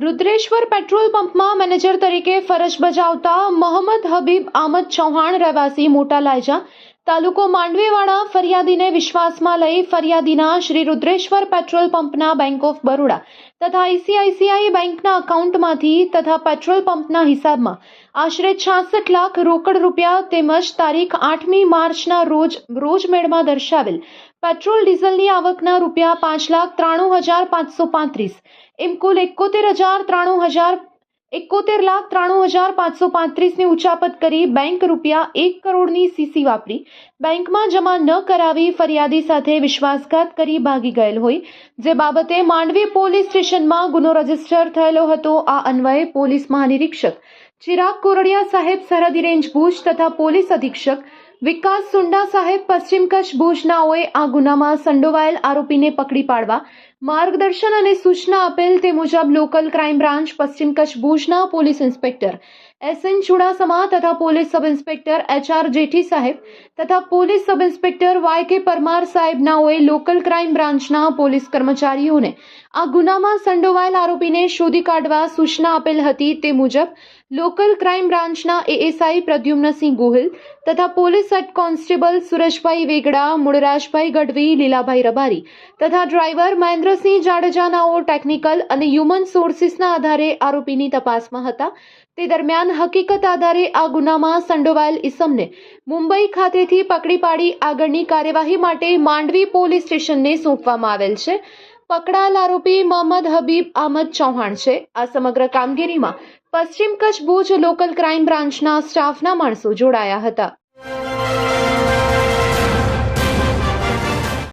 Rudreshwar petrol पंपમાં manager તરીકે ફરજ બજાવતા મોહમ્મદ હબીબ આમદ ચૌહાણ રહેવાસી મોટા લાયજા તાલુકો માંડવીવાળા ફરિયાદીને વિશ્વાસમાં લઈ ફરિયાદીના શ્રી રુદ્રેશ્વર પેટ્રોલ પંપના બેંક ઓફ બરોડા તથા આઈસીઆઈસીઆઈ બેંકના એકાઉન્ટમાંથી તથા પેટ્રોલ પંપના હિસાબમાં આશરે 66 લાખ રોકડ રૂપિયા તેમજ તારીખ 8મી માર્ચના રોજ મેળમાં દર્શાવેલ પેટ્રોલ ડીઝલની આવકના રૂપિયા 5,93,535 એમ કુલ 71,93,535 ની ઉચાપત કરી બેંક રૂપિયા 1 કરોડની સીસી વાપરી બેંકમાં જમા ન કરાવી ફરિયાદી સાથે વિશ્વાસઘાત કરી ભાગી ગયેલ હોય જે બાબતે માંડવી પોલીસ સ્ટેશનમાં ગુનો રજીસ્ટર થયેલો હતો। આ અન્વયે પોલીસ મહાનિરીક્ષક ચિરાગ કોરડિયા સાહેબ સરહદી રેન્જ ભુજ તથા પોલીસ અધિક્ષક વિકાસ સુંડા સાહેબ પશ્ચિમ કચ્છ ભુજનાઓએ આ ગુનામાં સંડોવાયેલ આરોપીને પકડી પાડવા માર્ગદર્શન અને સૂચના આપેલ તે મુજબ લોકલ ક્રાઇમ બ્રાન્ચ પશ્ચિમ કચ્છ ભુજના પોલીસ ઇન્સ્પેક્ટર એસએન ચુડાસમા તથા police sub inspector HR Jethi સાહેબ તથા police sub inspector YK Parmar સાહેબનાઓએ લોકલ ક્રાઇમ બ્રાન્ચના પોલીસ કર્મચારીઓને આ ગુનામાં સંડોવાયેલ આરોપીને શોધી કાઢવા સૂચના આપેલ હતી તે મુજબ લોકલ ક્રાઇમ બ્રાન્ચના એએસઆઈ પ્રદ્યુમ્નસિંહ ગોહિલ તથા police head constable Sureshbhai Vegda Mulrajbhai Gadhvi Lilabhai Rabari તથા ડ્રાઈવર મહેન્દ્રસિંહ જાડેજાનાઓ ટેકનિકલ અને હ્યુમન સોર્સિસના આધારે આરોપીની તપાસમાં હતા। તે દરમિયાન હકીકત આધારે આ ગુનામાં સંડોવાયેલ ઇસમને મુંબઈ ખાતેથી પકડી પાડી આગળની કાર્યવાહી માટે માંડવી પોલીસ સ્ટેશનને સોંપવામાં આવેલ છે। પકડાયેલ આરોપી મોહમ્મદ હબીબ આમદ ચૌહાણ છે। આ સમગ્ર કામગીરીમાં પશ્ચિમ કચ્છ ભુજ લોકલ ક્રાઇમ બ્રાન્ચના સ્ટાફના માણસો જોડાયા હતા।